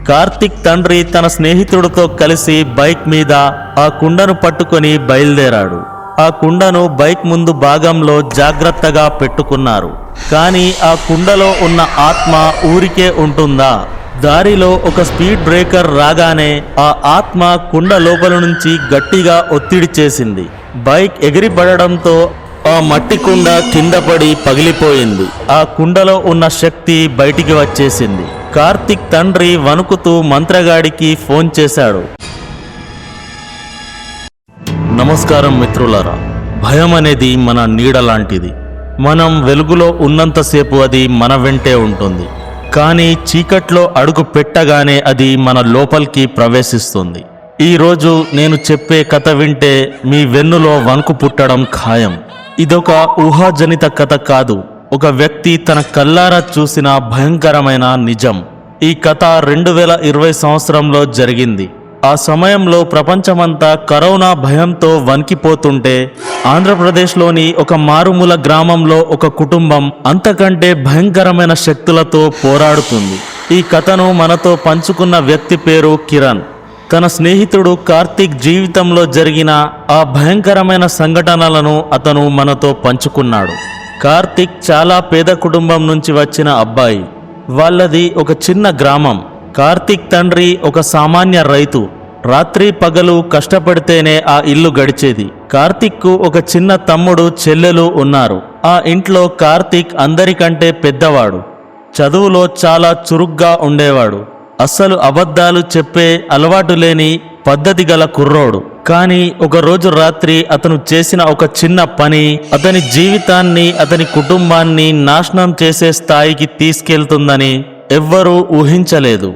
కార్తిక్ తండ్రి తన స్నేహితుడితో కలిసి బైక్ మీద ఆ కుండను పట్టుకొని బయలుదేరాడు. ఆ కుండను బైక్ ముందు భాగంలో జాగ్రత్తగా పెట్టుకున్నారు. కానీ ఆ కుండలో ఉన్న ఆత్మ ఊరికే ఉంటుందా? దారిలో ఒక స్పీడ్ బ్రేకర్ రాగానే ఆ ఆత్మ కుండ లోపల నుంచి గట్టిగా ఒత్తిడి చేసింది. బైక్ ఎగిరిపడడంతో ఆ మట్టి కుండ కింద పడి పగిలిపోయింది. ఆ కుండలో ఉన్న శక్తి బయటికి వచ్చేసింది. కార్తిక్ తండ్రి వణుకుతూ మంత్రగాడికి ఫోన్ చేశాడు. నమస్కారం మిత్రులారా. భయం అనేది మన నీడ లాంటిది. మనం వెలుగులో ఉన్నంతసేపు అది మన వెంటే ఉంటుంది. కానీ చీకట్లో అడుగు పెట్టగానే అది మన లోపలికి ప్రవేశిస్తుంది. ఈరోజు నేను చెప్పే కథ వింటే మీ వెన్నులో వణుకు పుట్టడం ఖాయం. ఇదొక ఊహాజనిత కథ కాదు, ఒక వ్యక్తి తన కళ్ళారా చూసిన భయంకరమైన నిజం. ఈ కథ 2020 సంవత్సరంలో జరిగింది. ఆ సమయంలో ప్రపంచమంతా కరోనా భయంతో వణికిపోతుంటే ఆంధ్రప్రదేశ్లోని ఒక మారుమూల గ్రామంలో ఒక కుటుంబం అంతకంటే భయంకరమైన శక్తులతో పోరాడుతుంది. ఈ కథను మనతో పంచుకున్న వ్యక్తి పేరు కిరణ్. తన స్నేహితుడు కార్తిక్ జీవితంలో జరిగిన ఆ భయంకరమైన సంఘటనలను అతను మనతో పంచుకున్నాడు. కార్తిక్ చాలా పేద కుటుంబం నుంచి వచ్చిన అబ్బాయి. వాళ్ళది ఒక చిన్న గ్రామం. కార్తిక్ తండ్రి ఒక సామాన్య రైతు. రాత్రి పగలు కష్టపడితేనే ఆ ఇల్లు గడిచేది. కార్తిక్కు ఒక చిన్న తమ్ముడు చెల్లెలు ఉన్నారు. ఆ ఇంట్లో కార్తిక్ అందరికంటే పెద్దవాడు. చదువులో చాలా చురుగ్గా ఉండేవాడు. అస్సలు అబద్ధాలు చెప్పే అలవాటు లేని పద్ధతి గల కుర్రోడు. కానీ ఒకరోజు రాత్రి అతను చేసిన ఒక చిన్న పని అతని జీవితాన్ని, అతని కుటుంబాన్ని నాశనం చేసే స్థాయికి తీసుకెళ్తుందని ఎవ్వరూ ఊహించలేదు.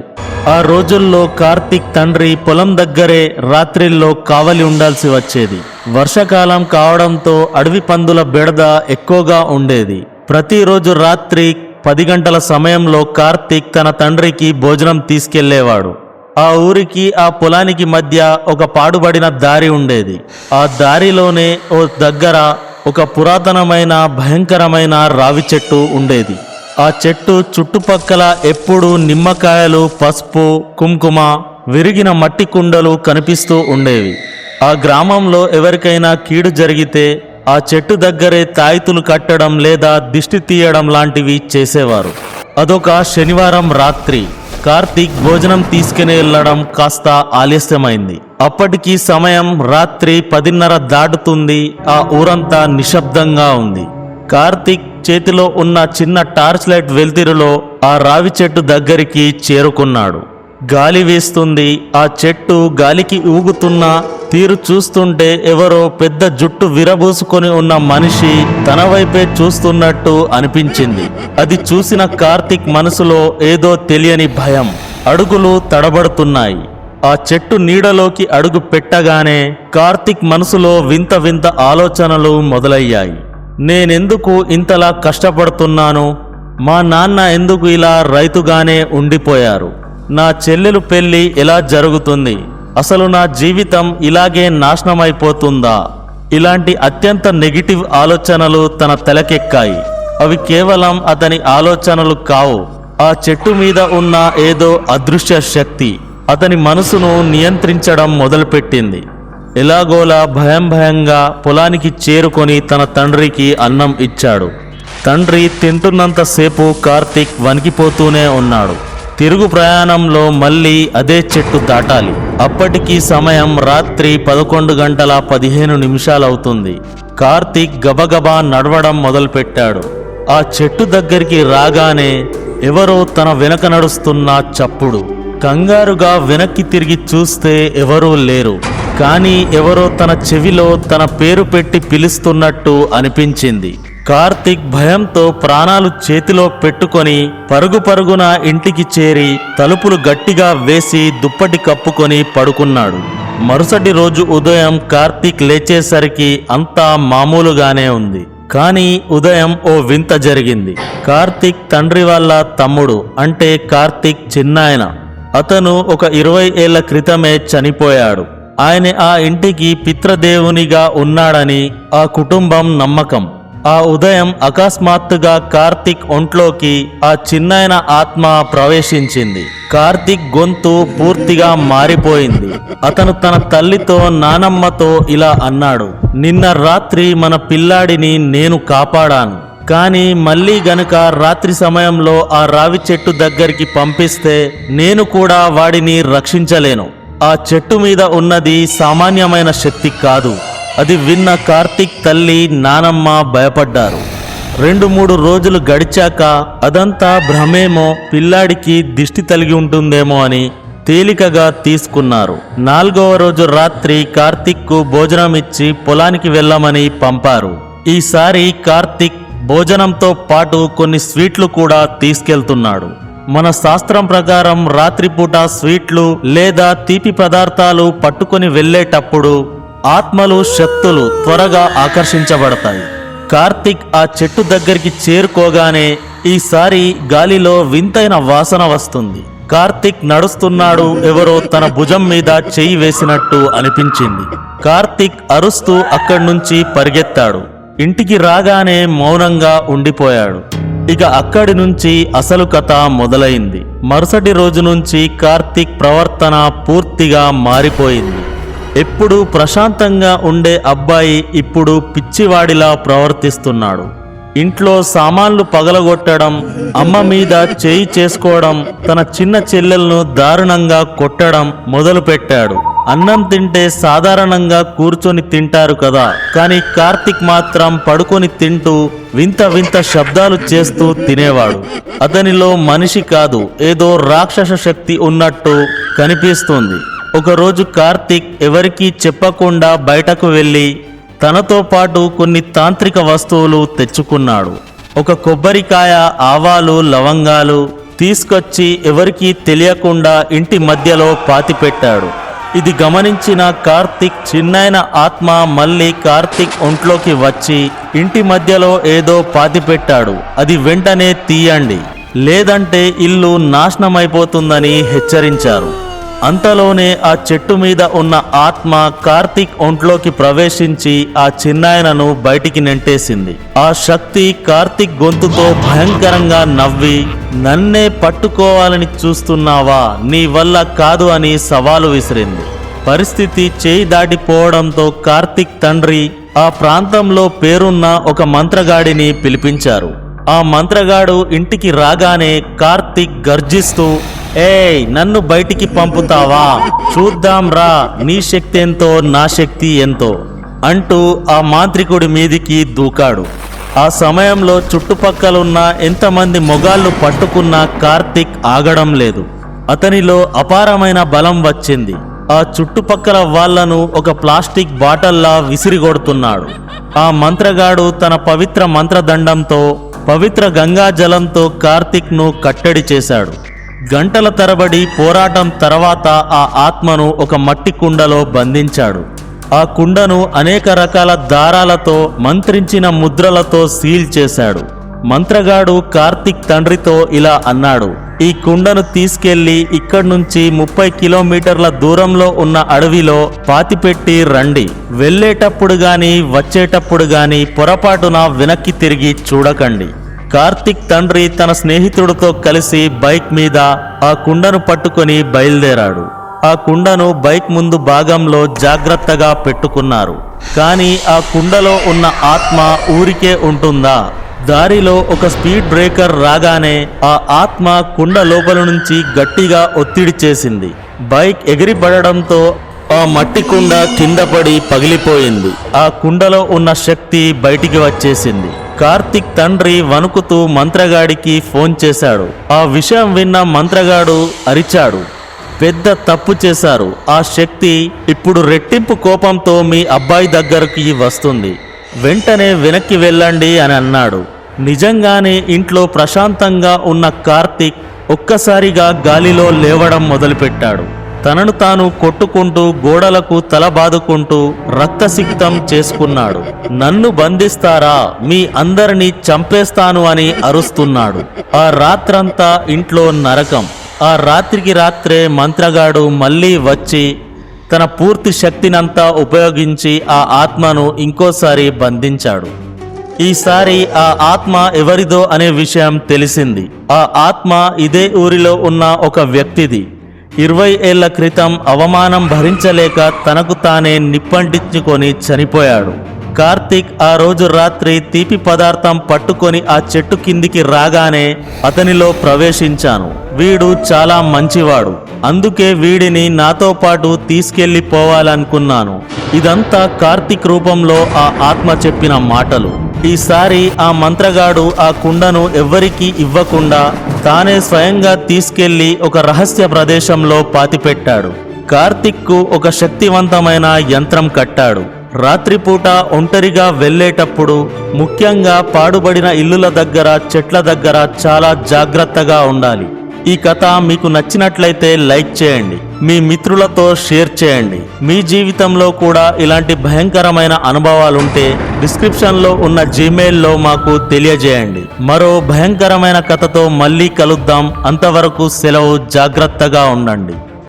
ఆ రోజుల్లో కార్తిక్ తండ్రి పొలం దగ్గరే రాత్రిల్లో కావలి ఉండాల్సి వచ్చేది. వర్షాకాలం కావడంతో అడవి పందుల బెడద ఎక్కువగా ఉండేది. ప్రతిరోజు రాత్రి 10 గంటల సమయంలో కార్తిక్ తన తండ్రికి భోజనం తీసుకెళ్లేవాడు. ఆ ఊరికి ఆ పొలానికి మధ్య ఒక పాడుబడిన దారి ఉండేది. ఆ దారిలోనే ఓ దగ్గర ఒక పురాతనమైన భయంకరమైన రావి చెట్టు ఉండేది. ఆ చెట్టు చుట్టుపక్కల ఎప్పుడూ నిమ్మకాయలు, పసుపు, కుంకుమ, విరిగిన మట్టి కుండలు కనిపిస్తూ ఉండేవి. ఆ గ్రామంలో ఎవరికైనా కీడు జరిగితే ఆ చెట్టు దగ్గరే తాయితులు కట్టడం లేదా దిష్టి తీయడం లాంటివి చేసేవారు. అదొక శనివారం రాత్రి కార్తిక్ భోజనం తీసుకుని వెళ్ళడం కాస్త ఆలస్యమైంది. అప్పటికి సమయం రాత్రి 10:30 దాటుతుంది. ఆ ఊరంతా నిశ్శబ్దంగా ఉంది. కార్తిక్ చేతిలో ఉన్న చిన్న టార్చ్ లైట్ వెలుతురులో ఆ రావి చెట్టు దగ్గరికి చేరుకున్నాడు. గాలి వీస్తుంది. ఆ చెట్టు గాలికి ఊగుతున్న తీరు చూస్తుంటే ఎవరో పెద్ద జుట్టు విరబూసుకొని ఉన్న మనిషి తన వైపే చూస్తున్నట్టు అనిపించింది. అది చూసిన కార్తిక్ మనసులో ఏదో తెలియని భయం. అడుగులు తడబడుతున్నాయి. ఆ చెట్టు నీడలోకి అడుగు పెట్టగానే కార్తిక్ మనసులో వింత వింత ఆలోచనలు మొదలయ్యాయి. నేనెందుకు ఇంతలా కష్టపడుతున్నాను? మా నాన్న ఎందుకు ఇలా రైతుగానే ఉండిపోయారు? నా చెల్లెలు పెళ్లి ఎలా జరుగుతుంది? అసలు నా జీవితం ఇలాగే నాశనమైపోతుందా? ఇలాంటి అత్యంత నెగిటివ్ ఆలోచనలు తన తలకెక్కాయి. అవి కేవలం అతని ఆలోచనలు కావు. ఆ చెట్టు మీద ఉన్న ఏదో అదృశ్య శక్తి అతని మనసును నియంత్రించడం మొదలుపెట్టింది. ఎలాగోలా భయంగా పొలానికి చేరుకొని తన తండ్రికి అన్నం ఇచ్చాడు. తండ్రి తింటున్నంతసేపు కార్తిక్ వణికిపోతూనే ఉన్నాడు. తిరుగు ప్రయాణంలో మళ్ళీ అదే చెట్టు దాటాలి. అప్పటికి సమయం రాత్రి 11:15 అవుతుంది. కార్తిక్ గబగబా నడవడం మొదలుపెట్టాడు. ఆ చెట్టు దగ్గరికి రాగానే ఎవరో తన వెనక నడుస్తున్న చప్పుడు. కంగారుగా వెనక్కి తిరిగి చూస్తే ఎవరూ లేరు. కానీ ఎవరో తన చెవిలో తన పేరు పెట్టి పిలుస్తున్నట్టు అనిపించింది. కార్తిక్ భయంతో ప్రాణాలు చేతిలో పెట్టుకొని పరుగున ఇంటికి చేరి తలుపులు గట్టిగా వేసి దుప్పటి కప్పుకొని పడుకున్నాడు. మరుసటి రోజు ఉదయం కార్తిక్ లేచేసరికి అంతా మామూలుగానే ఉంది. కానీ ఉదయం ఓ వింత జరిగింది. కార్తిక్ తండ్రి వాళ్ళ తమ్ముడు, అంటే కార్తిక్ చిన్నాయన, అతను ఒక 20 ఏళ్ల క్రితమే చనిపోయాడు. ఆయన ఆ ఇంటికి పితృదేవునిగా ఉన్నాడని ఆ కుటుంబం నమ్మకం. ఆ ఉదయం అకస్మాత్తుగా కార్తిక్ ఒంట్లోకి ఆ చిన్నాయన ఆత్మ ప్రవేశించింది. కార్తిక్ గొంతు పూర్తిగా మారిపోయింది. అతను తన తల్లితో నానమ్మతో ఇలా అన్నాడు, నిన్న రాత్రి మన పిల్లాడిని నేను కాపాడాను, కానీ మళ్ళీ గనుక రాత్రి సమయంలో ఆ రావి చెట్టు దగ్గరికి పంపిస్తే నేను కూడా వాడిని రక్షించలేను. ఆ చెట్టు మీద ఉన్నది సామాన్యమైన శక్తి కాదు. అది విన్న కార్తిక్ తల్లి నానమ్మ భయపడ్డారు. 2-3 రోజులు గడిచాక అదంతా భ్రమేమో, పిల్లాడికి దిష్టి తగిలి ఉంటుందేమో అని తేలికగా తీసుకున్నారు. 4వ రోజు రాత్రి కార్తిక్కు భోజనం ఇచ్చి పొలానికి వెళ్ళమని పంపారు. ఈసారి కార్తిక్ భోజనంతో పాటు కొన్ని స్వీట్లు కూడా తీసుకెళ్తున్నాడు. మన శాస్త్రం ప్రకారం రాత్రిపూట స్వీట్లు లేదా తీపి పదార్థాలు పట్టుకొని వెళ్ళేటప్పుడు ఆత్మలు, శక్తులు త్వరగా ఆకర్షించబడతాయి. కార్తిక్ ఆ చెట్టు దగ్గరికి చేరుకోగానే ఈసారి గాలిలో వింతైన వాసన వస్తుంది. కార్తిక్ నడుస్తున్నాడు. ఎవరో తన భుజం మీద చెయ్యి వేసినట్టు అనిపించింది. కార్తిక్ అరుస్తూ అక్కడి నుంచి పరిగెత్తాడు. ఇంటికి రాగానే మౌనంగా ఉండిపోయాడు. ఇక అక్కడి నుంచి అసలు కథ మొదలైంది. మరుసటి రోజు నుంచి కార్తిక్ ప్రవర్తన పూర్తిగా మారిపోయింది. ఎప్పుడు ప్రశాంతంగా ఉండే అబ్బాయి ఇప్పుడు పిచ్చివాడిలా ప్రవర్తిస్తున్నాడు. ఇంట్లో సామాన్లు పగలగొట్టడం, అమ్మ మీద చేయి చేసుకోవడం, తన చిన్న చెల్లెలను దారుణంగా కొట్టడం మొదలుపెట్టాడు. అన్నం తింటే సాధారణంగా కూర్చొని తింటారు కదా, కానీ కార్తిక్ మాత్రం పడుకొని తింటూ వింత వింత శబ్దాలు చేస్తూ తినేవాడు. అతనిలో మనిషి కాదు, ఏదో రాక్షస శక్తి ఉన్నట్టు కనిపిస్తుంది. ఒకరోజు కార్తిక్ ఎవరికీ చెప్పకుండా బయటకు వెళ్ళి తనతో పాటు కొన్ని తాంత్రిక వస్తువులు తెచ్చుకున్నాడు. ఒక కొబ్బరికాయ, ఆవాలు, లవంగాలు తీసుకొచ్చి ఎవరికీ తెలియకుండా ఇంటి మధ్యలో పాతిపెట్టాడు. ఇది గమనించిన కార్తిక్ చిన్నాయన ఆత్మ మళ్ళీ కార్తిక్ ఒంట్లోకి వచ్చి ఇంటి మధ్యలో ఏదో పాతిపెట్టాడు, అది వెంటనే తీయండి, లేదంటే ఇల్లు నాశనమైపోతుందని హెచ్చరించారు. అంతలోనే ఆ చెట్టు మీద ఉన్న ఆత్మ కార్తిక్ ఒంట్లోకి ప్రవేశించి ఆ చిన్నాయనను బయటికి నెంటేసింది. ఆ శక్తి కార్తిక్ గొంతుతో భయంకరంగా నవ్వి, నన్నే పట్టుకోవాలని చూస్తున్నావా, నీ వల్ల కాదు అని సవాలు విసిరింది. పరిస్థితి చేయి దాటిపోవడంతో కార్తిక్ తండ్రి ఆ ప్రాంతంలో పేరున్న ఒక మంత్రగాడిని పిలిపించారు. ఆ మంత్రగాడు ఇంటికి రాగానే కార్తిక్ గర్జిస్తూ, ఏయ్, నన్ను బయటికి పంపుతావా, చూద్దాం రా, నీ శక్తి ఎంతో నా శక్తి ఎంతో అంటూ ఆ మాంత్రికుడి మీదికి దూకాడు. ఆ సమయంలో చుట్టుపక్కలున్న ఎంతమంది మొగాళ్ళు పట్టుకున్నా కార్తిక్ ఆగడం లేదు. అతనిలో అపారమైన బలం వచ్చింది. ఆ చుట్టుపక్కల వాళ్లను ఒక ప్లాస్టిక్ బాటల్లా విసిరిగొడుతున్నాడు. ఆ మంత్రగాడు తన పవిత్ర మంత్రదండంతో, పవిత్ర గంగా జలంతో కార్తిక్ను కట్టడి చేశాడు. గంటల తరబడి పోరాటం తర్వాత ఆ ఆత్మను ఒక మట్టి కుండలో బంధించాడు. ఆ కుండను అనేక రకాల దారాలతో, మంత్రించిన ముద్రలతో సీల్ చేశాడు. మంత్రగాడు కార్తిక్ తండ్రితో ఇలా అన్నాడు, ఈ కుండను తీసుకెళ్లి ఇక్కడి నుంచి 30 కిలోమీటర్ల దూరంలో ఉన్న అడవిలో పాతిపెట్టి రండి. వెళ్ళేటప్పుడు గాని వచ్చేటప్పుడు గాని పొరపాటున వెనక్కి తిరిగి చూడకండి. కార్తిక్ తండ్రి తన స్నేహితుడితో కలిసి బైక్ మీద ఆ కుండను పట్టుకొని బయలుదేరాడు. ఆ కుండను బైక్ ముందు భాగంలో జాగ్రత్తగా పెట్టుకున్నారు. కానీ ఆ కుండలో ఉన్న ఆత్మ ఊరికే ఉంటుందా? దారిలో ఒక స్పీడ్ బ్రేకర్ రాగానే ఆ ఆత్మ కుండ లోపల నుంచి గట్టిగా ఒత్తిడి చేసింది. బైక్ ఎగిరిపడడంతో ఆ మట్టి కుండ కింద పడి పగిలిపోయింది. ఆ కుండలో ఉన్న శక్తి బయటికి వచ్చేసింది. కార్తిక్ తండ్రి వణుకుతూ మంత్రగాడికి ఫోన్ చేశాడు. ఆ విషయం విన్న మంత్రగాడు అరిచాడు, పెద్ద తప్పు చేశారు. ఆ శక్తి ఇప్పుడు రెట్టింపు కోపంతో మీ అబ్బాయి దగ్గరికి వస్తుంది. వెంటనే వెనక్కి వెళ్ళండి అని అన్నాడు. నిజంగానే ఇంట్లో ప్రశాంతంగా ఉన్న కార్తిక్ ఒక్కసారిగా గాలిలో లేవడం మొదలుపెట్టాడు. తనను తాను కొట్టుకుంటూ గోడలకు తల బాదుకుంటూ రక్తసిక్తం చేసుకున్నాడు. నన్ను బంధిస్తారా, మీ అందరినీ చంపేస్తాను అని అరుస్తున్నాడు. ఆ రాత్రంతా ఇంట్లో నరకం. ఆ రాత్రికి రాత్రే మంత్రగాడు మళ్ళీ వచ్చి తన పూర్తి శక్తినంతా ఉపయోగించి ఆ ఆత్మను ఇంకోసారి బంధించాడు. ఈసారి ఆ ఆత్మ ఎవరిదో అనే విషయం తెలిసింది. ఆ ఆత్మ ఇదే ఊరిలో ఉన్న ఒక వ్యక్తిది. 20 ఏళ్ల క్రితం అవమానం భరించలేక తనకు తానే నిప్పంటించుకొని చనిపోయాడు. కార్తీక్ ఆ రోజు రాత్రి తీపి పదార్థం పట్టుకొని ఆ చెట్టు కిందికి రాగానే అతనిలో ప్రవేశించాను. వీడు చాలా మంచివాడు, అందుకే వీడిని నాతో పాటు తీసుకెళ్ళిపోవాలనుకున్నాను. ఇదంతా కార్తీక్ రూపంలో ఆ ఆత్మ చెప్పిన మాటలు. ఈసారి ఆ మంత్రగాడు ఆ కుండను ఎవ్వరికీ ఇవ్వకుండా తానే స్వయంగా తీసుకెళ్లి ఒక రహస్య ప్రదేశంలో పాతిపెట్టాడు. కార్తీక్కు ఒక శక్తివంతమైన యంత్రం కట్టాడు. రాత్రిపూట ఒంటరిగా వెళ్ళేటప్పుడు, ముఖ్యంగా పాడుబడిన ఇల్లుల దగ్గర, చెట్ల దగ్గర చాలా జాగ్రత్తగా ఉండాలి. ఈ కథ మీకు నచ్చినట్లయితే లైక్ చేయండి, మీ మిత్రులతో షేర్ చేయండి. మీ జీవితంలో కూడా ఇలాంటి భయంకరమైన అనుభవాలుంటే డిస్క్రిప్షన్లో ఉన్న జీమెయిల్లో మాకు తెలియజేయండి. మరో భయంకరమైన కథతో మళ్ళీ కలుద్దాం. అంతవరకు సెలవు. జాగ్రత్తగా ఉండండి.